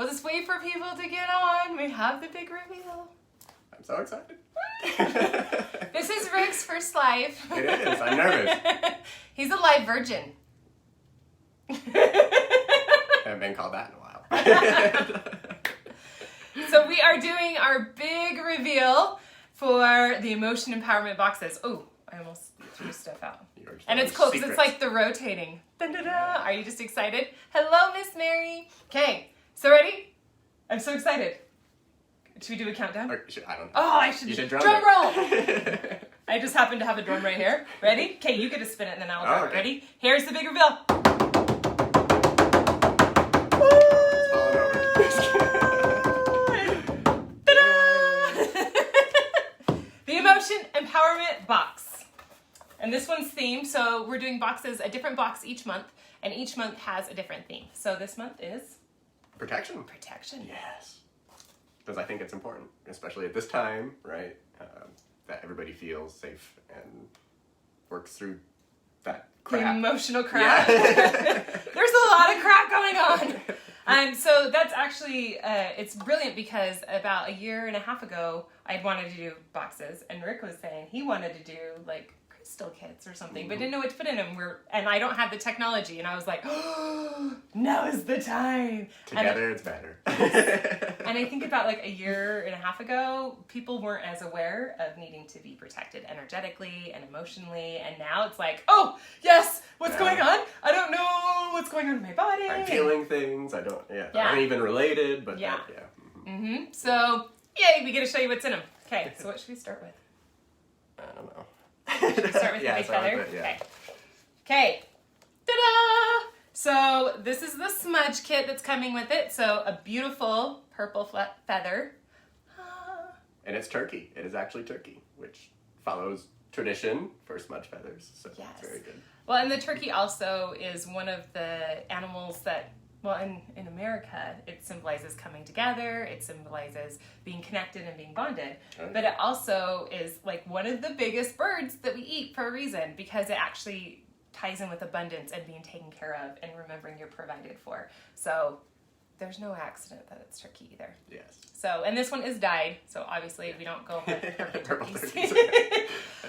We'll just wait for people to get on. We have the big reveal. I'm so excited. This is Rick's first live. It is. I'm nervous. He's a live virgin. Haven't been called that in a while. So we are doing our big reveal for the emotion empowerment boxes. Oh, I almost threw stuff out. And it's cool because it's like the rotating. Dun-dun-dun. Are you just excited? Hello, Miss Mary. Okay, so ready? I'm so excited. Should we do a countdown? I don't know. Oh, I should. You should drum roll. I just happen to have a drum right here. Ready? Okay, you get to spin it and then I'll drum it. Ready? Here's the big reveal. The Emotion Empowerment Box. And this one's themed, so we're doing boxes, a different box each month, and each month has a different theme. So this month is... Protection. Protection. Yes. Because I think it's important, especially at this time, right? That everybody feels safe and works through that crap. The emotional crap. Yeah. There's a lot of crap going on. So that's actually, it's brilliant because about a year and a half ago, I wanted to do boxes, and Rick was saying he wanted to do like crystal kits or something, but didn't know what to put in them. And I don't have the technology, and I was like, oh, now is the time. Together it's better. And I think about like a year and a half ago, people weren't as aware of needing to be protected energetically and emotionally, and now it's like, oh, yes, what's going on? I don't know what's going on in my body. I'm feeling things, I aren't even related, but yeah. Mm-hmm. So, yay, we get to show you what's in them. Okay, so what should we start with? I don't know. Start with the big feather? Yeah. Okay. Ta-da! So this is the smudge kit that's coming with it. So a beautiful purple feather. And it's turkey. It is actually turkey, which follows tradition for smudge feathers. So yes. It's very good. Well, and the turkey also is one of the animals that, well, in America, it symbolizes coming together. It symbolizes being connected and being bonded. Okay. But it also is like one of the biggest birds that we eat for a reason, because it actually ties in with abundance and being taken care of and remembering you're provided for. So there's no accident that it's turkey either. Yes. So, and this one is dyed, so obviously we don't go with purple turkeys.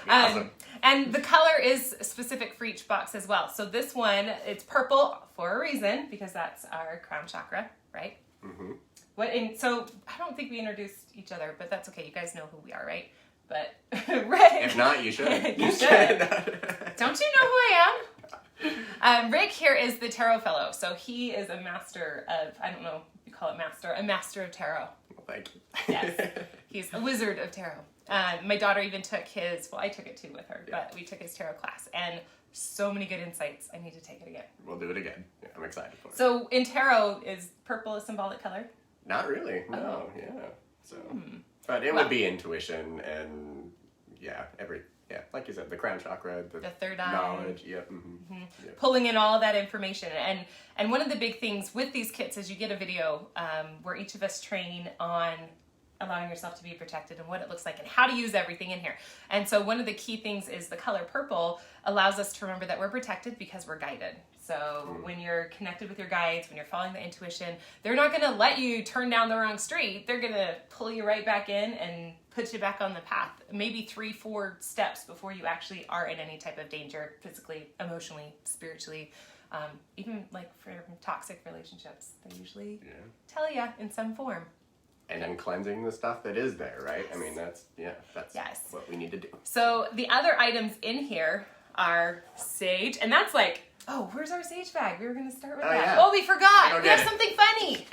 Awesome. And the color is specific for each box as well. So this one, it's purple for a reason, because that's our crown chakra, right? Mm-hmm. So I don't think we introduced each other, but that's okay. You guys know who we are, right? But Rick. If not, you should. You should. Don't you know who I am? Rick here is the tarot fellow. So he is a master of, I don't know if you call it master, a master of tarot. Well, thank you. Yes. He's a wizard of tarot. My daughter even took his, well, I took it too with her, but we took his tarot class. And so many good insights. I need to take it again. We'll do it again. Yeah, I'm excited for it. So in tarot, is purple a symbolic color? Not really. No. Yeah. So, but it would be intuition and like you said, the crown chakra, the third eye, knowledge. Yeah. Mm-hmm. Yeah. Pulling in all that information. And one of the big things with these kits is you get a video where each of us train on allowing yourself to be protected and what it looks like and how to use everything in here. And so one of the key things is the color purple allows us to remember that we're protected because we're guided. So when you're connected with your guides, when you're following the intuition, they're not going to let you turn down the wrong street. They're going to pull you right back in and put you back on the path, maybe 3-4 steps before you actually are in any type of danger, physically, emotionally, spiritually, even like for toxic relationships. They usually tell you in some form. And then cleansing the stuff that is there, right? I mean, that's what we need to do. So the other items in here are sage, and that's like, oh, where's our sage bag? We were going to start with that. Yeah. Oh, we forgot. We have something funny.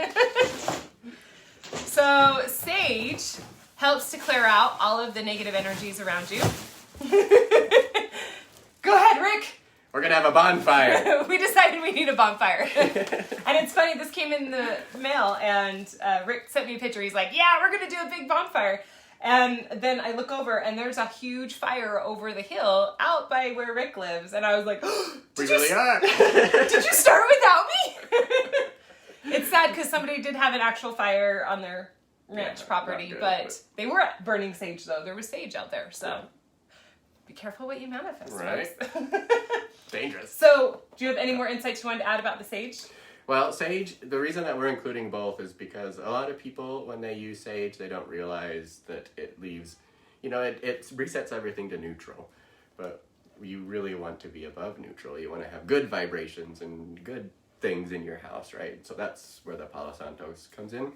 So sage helps to clear out all of the negative energies around you. Go ahead, Rick. We're going to have a bonfire. We decided we need a bonfire. And it's funny, this came in the mail, and Rick sent me a picture. He's like, yeah, we're going to do a big bonfire. And then I look over, and there's a huge fire over the hill out by where Rick lives. And I was like, oh, we really are. Did you start without me? It's sad because somebody did have an actual fire on their ranch property, good, but they were burning sage, though. There was sage out there, so be careful what you manifest. Right. Dangerous. So, do you have any more insights you wanted to add about the sage? Well, sage, the reason that we're including both is because a lot of people, when they use sage, they don't realize that it leaves, it resets everything to neutral. But you really want to be above neutral. You want to have good vibrations and good things in your house, right? So that's where the Palo Santos comes in.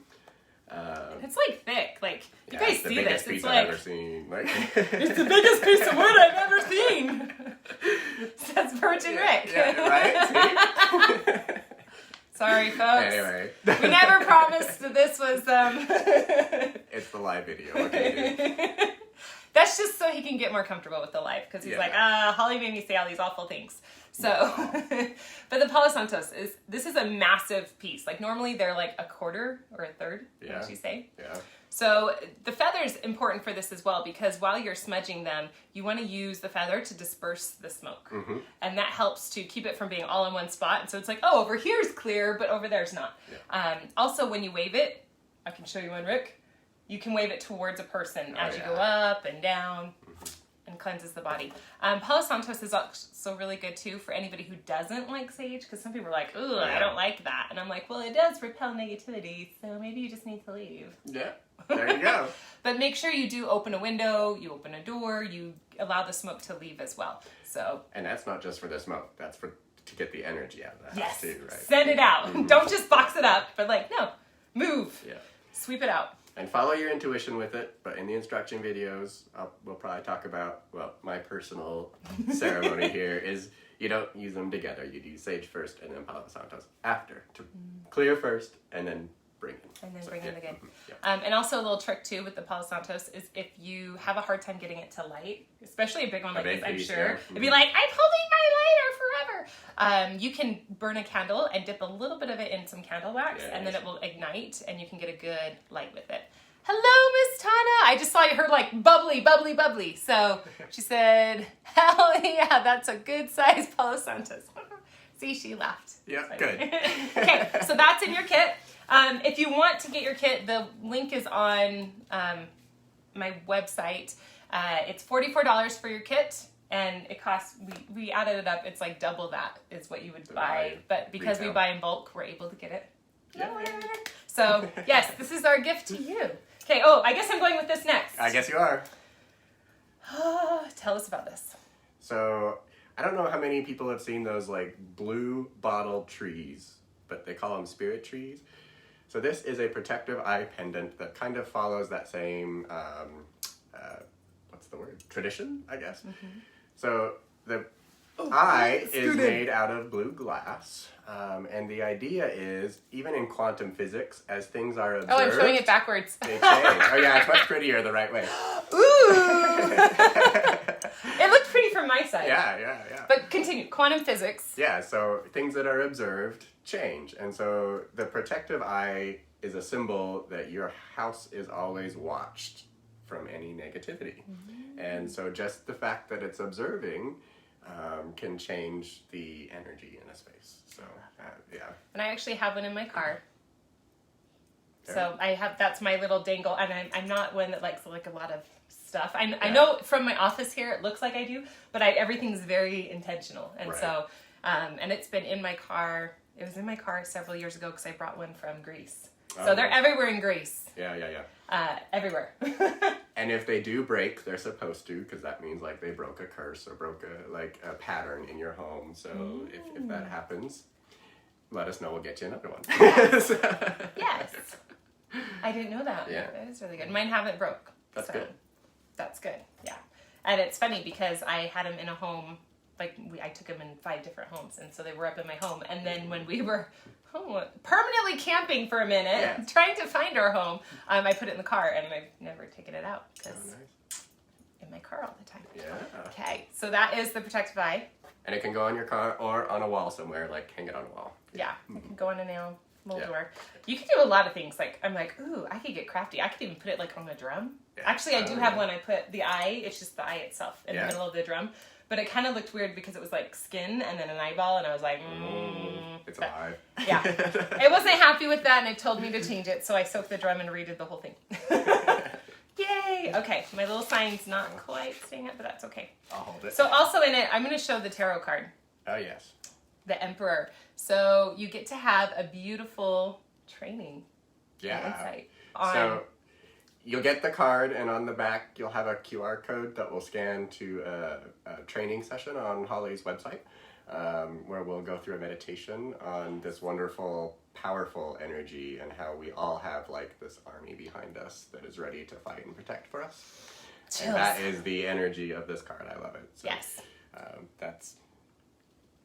It's like thick. Like, you guys see this. It's like, I've ever seen. Like, it's the biggest piece of wood I've ever seen. That's Virgin Rick. Yeah, right? See? Sorry, folks. Anyway. We never promised that this was... It's the live video. What can you do? That's just so he can get more comfortable with the life, because he's like, Holly made me say all these awful things. So, but the Palo Santos this is a massive piece. Like, normally they're like a quarter or a third, what did you say? Yeah. So the feather's important for this as well, because while you're smudging them, you want to use the feather to disperse the smoke. Mm-hmm. And that helps to keep it from being all in one spot. And so it's like, oh, over here's clear, but over there's not. Yeah. Also, when you wave it, I can show you one, Rick. You can wave it towards a person as you go up and down. And cleanses the body. Palo Santos is also really good too for anybody who doesn't like sage, because some people are like, ooh, I don't like that. And I'm like, well, it does repel negativity, so maybe you just need to leave. Yeah, there you go. But make sure you do open a window, you open a door, you allow the smoke to leave as well. So. And that's not just for the smoke, that's to get the energy out of the house too, right? Send it out. Don't just box it up, but like, no, move. Yeah. Sweep it out. And follow your intuition with it, but in the instruction videos, we'll probably talk about, my personal ceremony here is you don't use them together. You do sage first and then Palo Santos after, to clear first and then bring in. And then bring in the good. Yeah. And also a little trick too with the Palo Santos is if you have a hard time getting it to light, especially a big one like this, I'm sure, it'd be like, I'm holding my lighter forever. You can burn a candle and dip a little bit of it in some candle wax, and then it will ignite and you can get a good light with it. Hello, Miss Tana. I just saw her like bubbly, bubbly, bubbly. So she said, hell yeah, that's a good size Palo Santos. See, she laughed. Yeah, good. Okay, so that's in your kit. If you want to get your kit, the link is on my website. It's $44 for your kit, and it costs, we added it up, it's like double that is what you would buy. But because we buy in bulk, we're able to get it. Yeah. So, yes, this is our gift to you. Okay, I guess I'm going with this next. I guess you are. Tell us about this. So, I don't know how many people have seen those like blue bottle trees, but they call them spirit trees. So this is a protective eye pendant that kind of follows that same, what's the word? Tradition, I guess. Mm-hmm. So the eye is made out of blue glass. And the idea is, even in quantum physics, as things are observed... Oh, I'm showing it backwards. They change. Oh yeah, it's much prettier the right way. Ooh! It looked pretty from my side. Yeah. But continue. Quantum physics. Yeah, so things that are observed change. And so the protective eye is a symbol that your house is always watched from any negativity. Mm-hmm. And so just the fact that it's observing can change the energy in a space. So, yeah. And I actually have one in my car. So that's my little dangle, and I'm not one that likes like a lot of stuff. I know from my office here it looks like I do, but everything's very intentional. And so, and it's been in my car. It was in my car several years ago because I brought one from Greece. So they're everywhere in Greece. Yeah. Everywhere. And if they do break, they're supposed to, because that means like they broke a curse or broke a pattern in your home. So if that happens, let us know. We'll get you another one. Yes. Yes. I didn't know that. Yeah. That is really good. Mine haven't broke. That's good. That's good. Yeah. And it's funny because I had them in a home, I took them in 5 different homes, and so they were up in my home. And then when we were permanently camping for a minute, trying to find our home, I put it in the car, and I've never taken it out because in my car all the time. Yeah. Okay, so that is the protective eye. And it can go on your car or on a wall somewhere, like hang it on a wall. Yeah, it can go on a nail door. You can do a lot of things. I'm like, ooh, I could get crafty. I could even put it like on a drum. Yeah. Actually, I do have one. I put the eye. It's just the eye itself in the middle of the drum. But it kind of looked weird because it was like skin and then an eyeball, and I was like, it's alive. Yeah. I wasn't happy with that, and it told me to change it, so I soaked the drum and redid the whole thing. Yay! Okay, my little sign's not quite staying up, but that's okay. I'll hold it. So also in it, I'm going to show the tarot card. Oh, yes. the Emperor. So you get to have a beautiful training and insight on... So you'll get the card, and on the back you'll have a QR code that will scan to a training session on Holly's website, where we'll go through a meditation on this wonderful, powerful energy and how we all have like this army behind us that is ready to fight and protect for us. Chills. And that is the energy of this card. I love it. So, yes. That's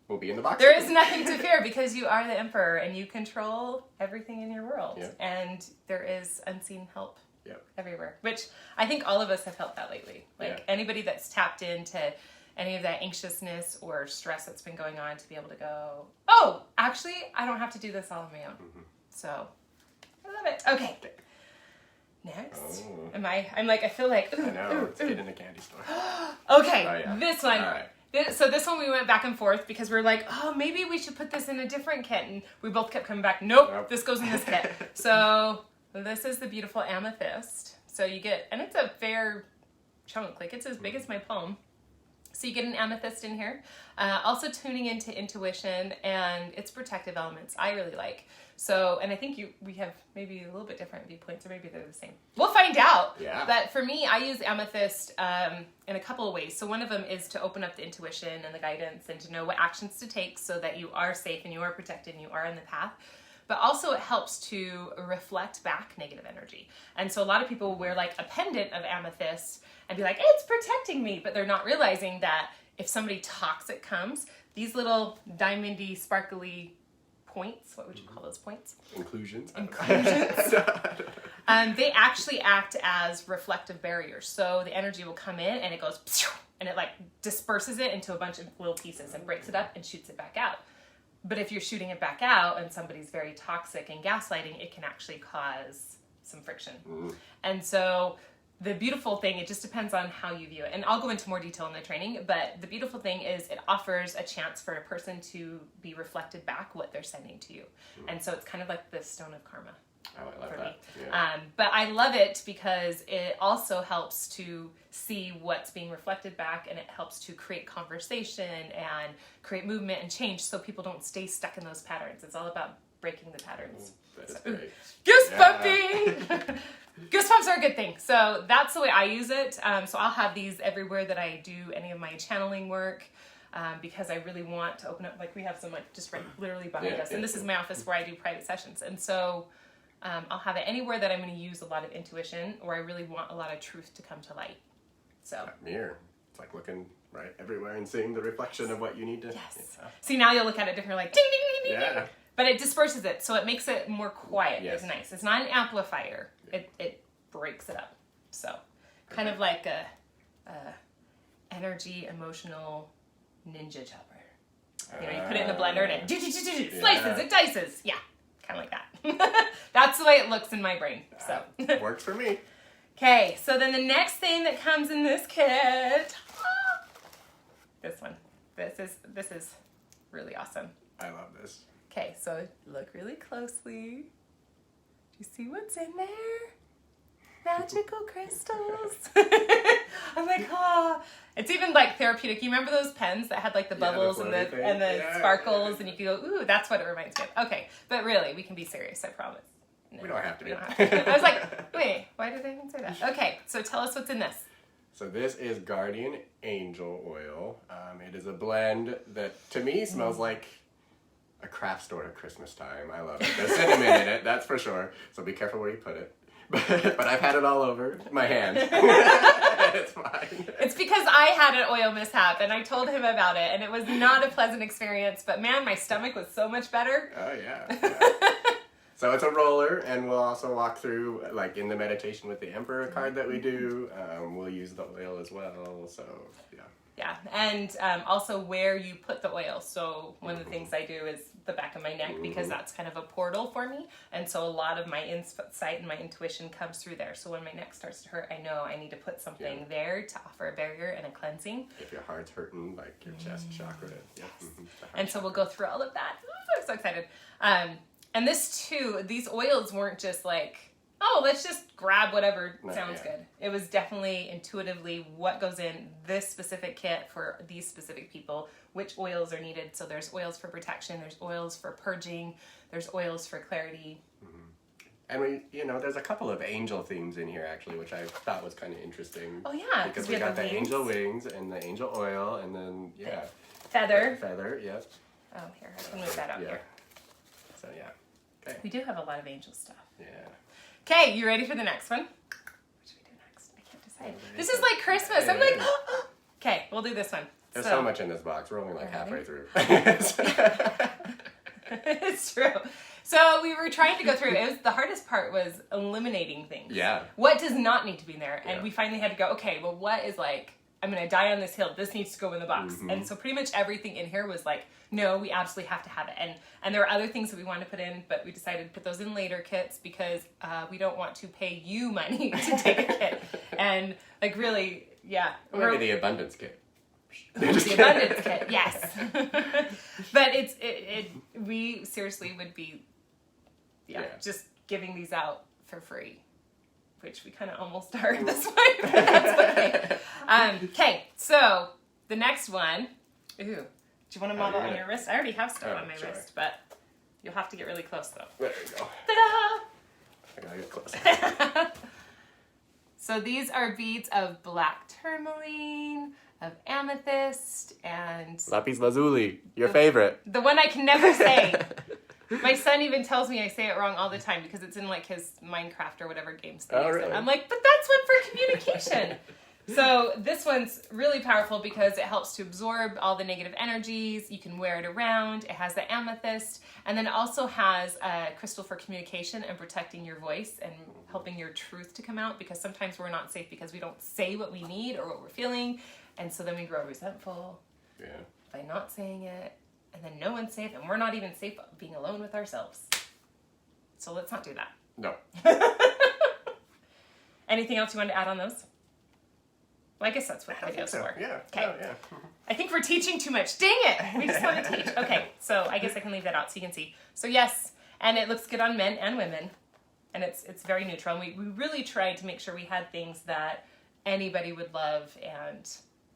will be in the box. There is nothing to fear because you are the Emperor and you control everything in your world. Yeah. And there is unseen help Yep. everywhere, which I think all of us have felt that lately. Like Yeah. anybody that's tapped into any of that anxiousness or stress that's been going on to be able to go, oh, actually, I don't have to do this all on my own. Mm-hmm. So I love it. Okay. Next. Oh. I feel like, ooh, I know, it's kid in a candy store. okay, Oh, yeah. this one. All right. So this one we went back and forth because we're like, oh, maybe we should put this in a different kit. And we both kept coming back, nope. This goes in this kit. So this is the beautiful Amethyst. So you get, and it's a fair chunk, like it's as big as my palm. So you get an Amethyst in here. Also tuning into intuition and its protective elements I really like. So, and I think we have maybe a little bit different viewpoints, or maybe they're the same. We'll find out. Yeah. But for me, I use Amethyst in a couple of ways. So one of them is to open up the intuition and the guidance and to know what actions to take so that you are safe and you are protected and you are in the path. But also it helps to reflect back negative energy. And so a lot of people wear like a pendant of amethyst and be like, it's protecting me. But they're not realizing that if somebody toxic comes, these little diamondy, sparkly points, what would you call those points? Inclusions. They actually act as reflective barriers. So the energy will come in and it goes, and it like disperses it into a bunch of little pieces and breaks it up and shoots it back out. But if you're shooting it back out and somebody's very toxic and gaslighting, it can actually cause some friction. And so the beautiful thing, it just depends on how you view it. And I'll go into more detail in the training, but the beautiful thing is it offers a chance for a person to be reflected back what they're sending to you. And so it's kind of like the stone of karma. Oh, I love for that. me. Yeah. But I love it because it also helps to see what's being reflected back, and it helps to create conversation and create movement and change so people don't stay stuck in those patterns. It's all about breaking the patterns. That is great. Goosebumping! Goosebumps are a good thing. So that's the way I use it. So I'll have these everywhere that I do any of my channeling work. Because I really want to open up, like we have some like just right literally behind us. And this is my office where I do private sessions. And so I'll have it anywhere that I'm going to use a lot of intuition or I really want a lot of truth to come to light. So That mirror. It's like looking right everywhere and seeing the reflection of what you need to. yes. See, now you'll look at it different, like ding, ding, ding, ding, Yeah. ding. But it disperses it, so it makes it more quiet. Yes. It's nice. It's not an amplifier. It breaks it up. So kind of like a energy, emotional ninja chopper. You know, you put it in the blender and it slices, it dices. Yeah, kind of like that. That's the way it looks in my brain. So Works for me. okay, so then the next thing that comes in this kit, this one. This is really awesome. I love this. Okay, so look really closely. Do you see what's in there? Magical crystals. I'm like, oh. It's even like therapeutic. You remember those pens that had like the bubbles the and floaty the thing? and the Yeah. sparkles, and you could go, ooh, that's what it reminds me of. Okay, but really, we can be serious. I promise. No, We don't have to we be. don't have to. I was like, wait, why did I even say that? Okay, so tell us what's in this. So this is Guardian Angel Oil. It is a blend that to me smells like a craft store at Christmas time. I love it. There's cinnamon in it, that's for sure. So be careful where you put it. But I've had it all over my hands. It's fine. It's because I had an oil mishap and I told him about it and it was not a pleasant experience, but man, my stomach was so much better. Oh yeah. So it's a roller, and we'll also walk through, like in the meditation with the Emperor card that we do, we'll use the oil as well, so yeah. Yeah, and also where you put the oil. So one of the things I do is the back of my neck because that's kind of a portal for me. And so a lot of my insight and my intuition comes through there. So when my neck starts to hurt, I know I need to put something there to offer a barrier and a cleansing. If your heart's hurting, like your chest chakra. Yep. And so we'll go through all of that. Ooh, I'm so excited. And this too, these oils weren't just like, oh, let's just grab whatever sounds yeah. good. It was definitely intuitively what goes in this specific kit for these specific people, which oils are needed. So there's oils for protection, there's oils for purging, there's oils for clarity. And there's a couple of angel themes in here actually, which I thought was kind of interesting. Oh yeah, because we got the angel wings and the angel oil, and then feather. Feather, yep. Oh, here, I can move that out here. So yeah, okay. We do have a lot of angel stuff. Yeah. Okay, you ready for the next one? What should we do next? I can't decide. This is like Christmas. I'm like, okay, we'll do this one. There's so much in this box. We're only like halfway through. It's true. So we were trying to go through. The hardest part was eliminating things. Yeah. What does not need to be in there? And we finally had to go, okay, well, what is like, I'm going to die on this hill. This needs to go in the box. And so pretty much everything in here was like, no, we absolutely have to have it. And there were other things that we wanted to put in, but we decided to put those in later kits because we don't want to pay you money to take a kit. And like really, yeah. Maybe the abundance kit. The abundance kit, yes. But we seriously would be just giving these out for free, which we kind of almost are at this point, but that's okay. Okay, so the next one, ooh, do you want to model on your wrist? I already have stuff on my wrist, but you'll have to get really close though. There you go. Ta-da! I gotta get close. So these are beads of black tourmaline, of amethyst, and Lapiz Lazuli, your favorite. the one I can never say. My son even tells me I say it wrong all the time because it's in like his Minecraft or whatever games they use. Really? I'm like, but that's one for communication. So this one's really powerful because it helps to absorb all the negative energies. You can wear it around. It has the amethyst, and then it also has a crystal for communication and protecting your voice and helping your truth to come out, because sometimes we're not safe because we don't say what we need or what we're feeling, and so then we grow resentful by not saying it, and then no one's safe, and we're not even safe being alone with ourselves. So let's not do that. No. Anything else you want to add on those? Well, I guess that's what the video's for. Yeah. Okay. Oh, yeah. I think we're teaching too much. Dang it! We just want to teach. Okay, so I guess I can leave that out so you can see. So yes, and it looks good on men and women, and it's very neutral. And we really tried to make sure we had things that anybody would love and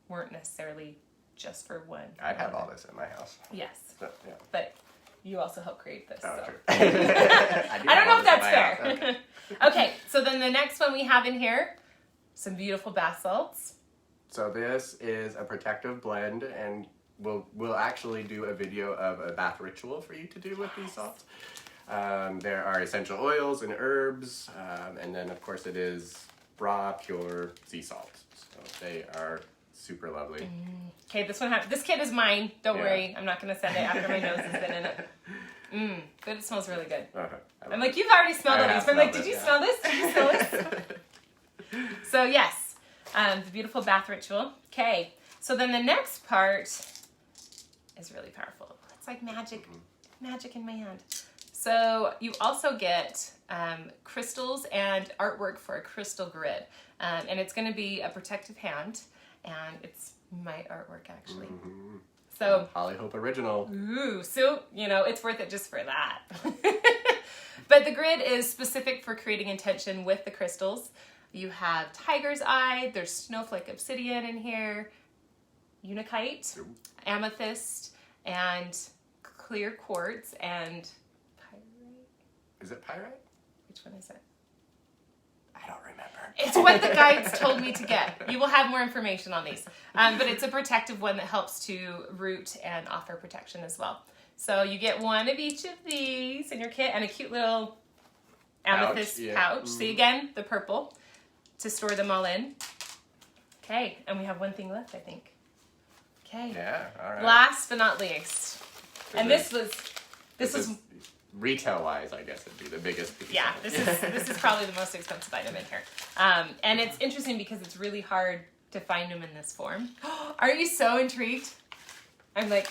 weren't necessarily just for one. I'd have all this in my house. Yes. So, yeah. But you also helped create this. Oh, so. true. I don't know if that's fair. Okay. Okay, so then the next one we have in here, some beautiful bath salts. So this is a protective blend, and we'll actually do a video of a bath ritual for you to do with these salts. There are essential oils and herbs, and then of course it is raw, pure sea salt. So they are super lovely. Okay, this kit is mine. Don't worry, I'm not going to send it after my nose has been in it. But it smells really good. I'm like, you've already smelled all these. But I'm like, did you smell this? Did you smell this? So yes, the beautiful bath ritual. Okay, so then the next part is really powerful. It's like magic, magic in my hand. So you also get crystals and artwork for a crystal grid. And it's going to be a protective hand. And it's my artwork, actually. So Holly Hope original. Ooh, so, it's worth it just for that. But the grid is specific for creating intention with the crystals. You have tiger's eye, there's snowflake obsidian in here, unakite, amethyst, and clear quartz, and pyrite. Is it pyrite? Which one is it? I don't remember. It's what the guides told me to get. You will have more information on these. But it's a protective one that helps to root and offer protection as well. So you get one of each of these in your kit, and a cute little amethyst pouch. See, again, the purple to store them all in. Okay, and we have one thing left, I think. Okay. Yeah, all right. Last but not least. And this was retail-wise, I guess it'd be the biggest piece. Yeah, this is probably the most expensive item in here. And it's interesting because it's really hard to find them in this form. Are you so intrigued? I'm like,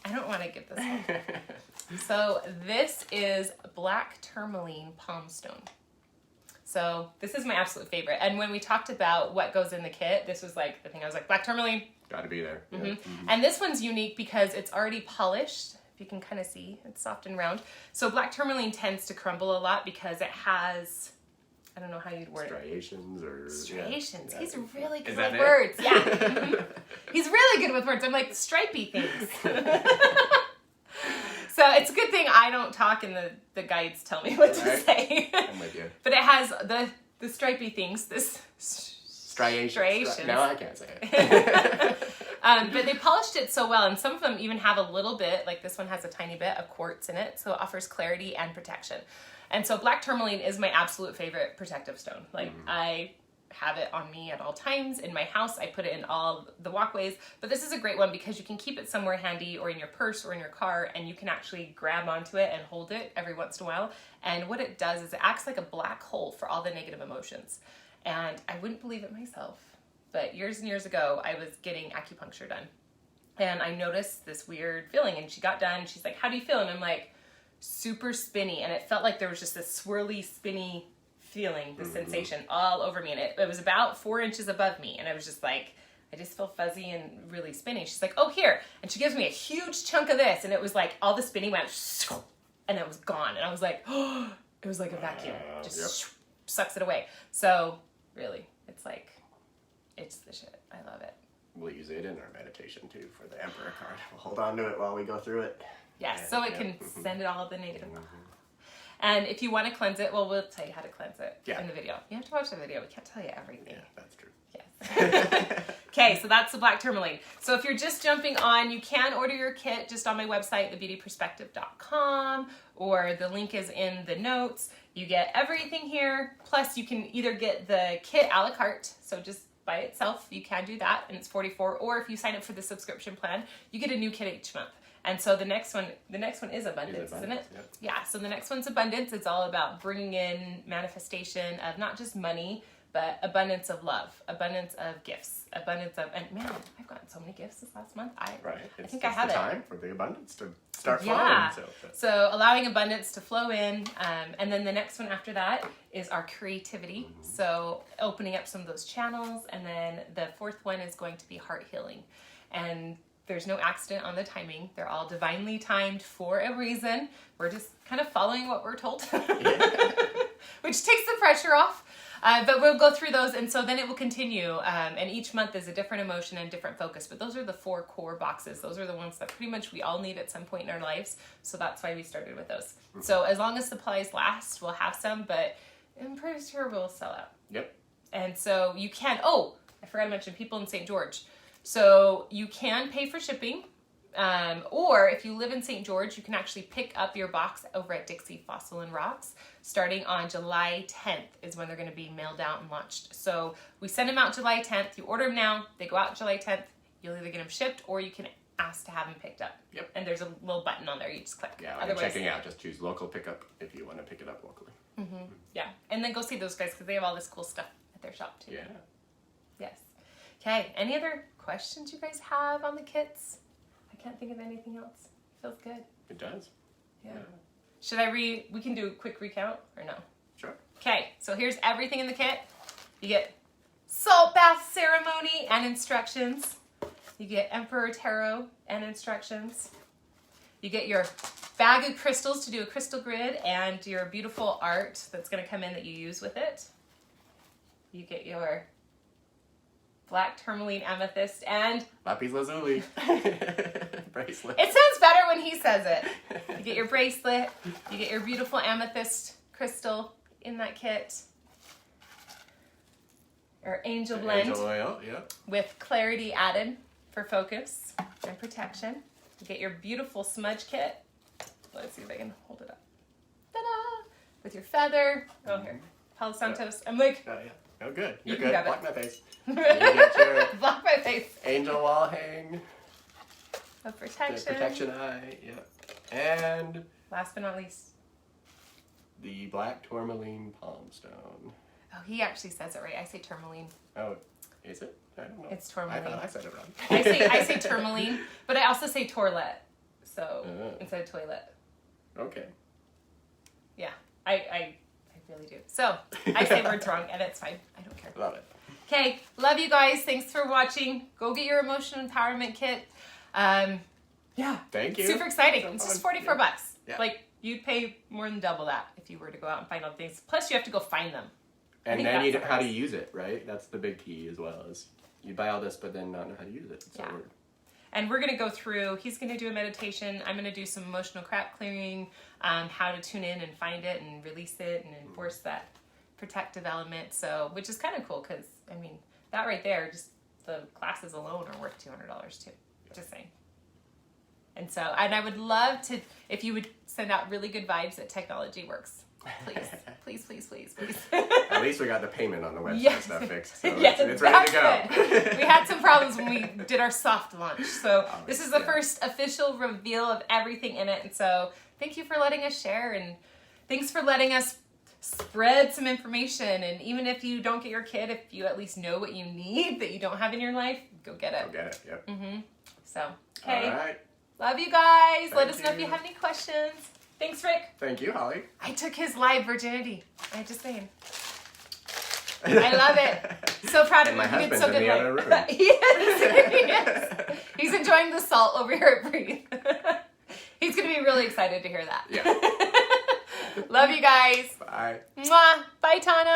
I don't want to get this one. So this is black tourmaline palm stone. So this is my absolute favorite. And when we talked about what goes in the kit, this was like the thing. I was like, black tourmaline. Gotta be there. Mm-hmm. Yeah. Mm-hmm. And this one's unique because it's already polished. If you can kind of see, it's soft and round. So black tourmaline tends to crumble a lot because it has I don't know how you'd word it. Striations or... Striations. Yeah. He's really good Is with that it? words. Yeah. He's really good with words. I'm like, stripey things. So it's a good thing I don't talk and the guides tell me what to say. I'm with you. But it has the stripey things, this Striations. No, I can't say it. But they polished it so well, and some of them even have a little bit, like this one has a tiny bit of quartz in it, so it offers clarity and protection. And so black tourmaline is my absolute favorite protective stone. Like, I have it on me at all times in my house. I put it in all the walkways, but this is a great one because you can keep it somewhere handy or in your purse or in your car, and you can actually grab onto it and hold it every once in a while. And what it does is it acts like a black hole for all the negative emotions. And I wouldn't believe it myself, but years and years ago, I was getting acupuncture done, and I noticed this weird feeling, and she got done, and she's like, how do you feel? And I'm like, super spinny, and it felt like there was just this swirly, spinny feeling, this sensation all over me, and it was about 4 inches above me, and I was just like, I just feel fuzzy and really spinny. She's like, oh, here, and she gives me a huge chunk of this, and it was like all the spinning went, and it was gone, and I was like, oh, it was like a vacuum, just sucks it away. So really, it's like, it's the shit. I love it. We'll use it in our meditation too for the Emperor card. We'll hold on to it while we go through it. Yes, so it can send it all the negative. And if you want to cleanse it, well, we'll tell you how to cleanse it in the video. You have to watch the video. We can't tell you everything. Yeah, that's true. Yes. Okay, so that's the black tourmaline. So if you're just jumping on, you can order your kit just on my website, thebeautyperspective.com, or the link is in the notes. You get everything here. Plus, you can either get the kit a la carte, so just by itself, you can do that, and it's $44. Or if you sign up for the subscription plan, you get a new kit each month. And so the next one is abundance, isn't it? Yep. Yeah, so the next one's abundance. It's all about bringing in manifestation of not just money, but abundance of love, abundance of gifts, abundance of, and man, I've gotten so many gifts this last month. I think I have it's it. time for the abundance to start flowing. Yeah, so allowing abundance to flow in. And then the next one after that is our creativity. So opening up some of those channels. And then the fourth one is going to be heart healing. And there's no accident on the timing. They're all divinely timed for a reason. We're just kind of following what we're told, which takes the pressure off. But we'll go through those, and so then it will continue. And each month is a different emotion and different focus. But those are the 4 core boxes. Those are the ones that pretty much we all need at some point in our lives. So that's why we started with those. So as long as supplies last, we'll have some, but I'm pretty sure we'll sell out. Yep. And so you can, I forgot to mention people in St. George. So you can pay for shipping, or if you live in St. George, you can actually pick up your box over at Dixie Fossil and Rocks starting on July 10th is when they're going to be mailed out and launched. So we send them out July 10th. You order them now. They go out July 10th. You'll either get them shipped or you can ask to have them picked up. Yep. And there's a little button on there. You just click. Yeah, when you're checking out, just choose local pickup if you want to pick it up locally. Yeah. And then go see those guys because they have all this cool stuff at their shop too. Yeah. Yes. Okay. Any other questions you guys have on the kits? I can't think of anything else. Feels good. It does. Yeah. Should I we can do a quick recount or no? Sure. Okay, so here's everything in the kit. You get salt bath ceremony and instructions. You get Emperor Tarot and instructions. You get your bag of crystals to do a crystal grid and your beautiful art that's going to come in that you use with it. You get your black tourmaline amethyst and Lapiz Lazuli bracelet. it sounds better when he says it. You get your bracelet. You get your beautiful amethyst crystal in that kit. Your angel blend Angel oil, yeah. with clarity added for focus and protection. You get your beautiful smudge kit. Let's see if I can hold it up. Ta-da! With your feather. Oh, here. Palo Santos. I'm like... Oh, yeah. Oh, good. You You're can good. grab Block it. my face. You get your Block my face. angel wall hang. Of The protection. protection eye, yeah. And Last but not least. the black tourmaline palm stone. Oh, he actually says it right. I say tourmaline. Oh, is it? I don't know. It's tourmaline. I thought I said it wrong. I say tourmaline, but I also say toilet. So instead of toilet. Okay. Yeah, I really do. So I say words wrong, and it's fine. I don't care. Love it. Okay, love you guys. Thanks for watching. Go get your emotional empowerment kit. Yeah. Thank you. Super exciting. So It's just fun. $44 bucks. Yeah. Like you'd pay more than double that if you were to go out and find all the things. Plus, you have to go find them. And think then that's how to use it, right? That's the big key as well, is you buy all this but then not know how to use it. So Yeah. And we're going to go through, he's going to do a meditation. I'm going to do some emotional crap clearing, how to tune in and find it and release it and enforce that protective element. So, which is kind of cool because, I mean, that right there, just the classes alone are worth $200 too. Just saying. And so, and I would love to, if you would send out really good vibes that technology works. Please, please, please, please, please. At least we got the payment on the website Yes. stuff fixed. So Yes, it's ready to go. that's good. We had some problems when we did our soft launch. So Oh, this is the yeah. first official reveal of everything in it. And so thank you for letting us share, and thanks for letting us spread some information. And even if you don't get your kid, if you at least know what you need that you don't have in your life, go get it. Go get it, yep. So, okay. All right. Love you guys. Let Thank us know if you you. have any questions. Thanks, Rick. Thank you, Holly. I took his live virginity. I'm just saying. I love it. So proud of And him. my He did husband's so in good. the live. other room. He is. He's enjoying the salt over here at Breathe. He's going to be really excited to hear that. Yeah. Love you guys. Bye. Mwah. Bye, Tana.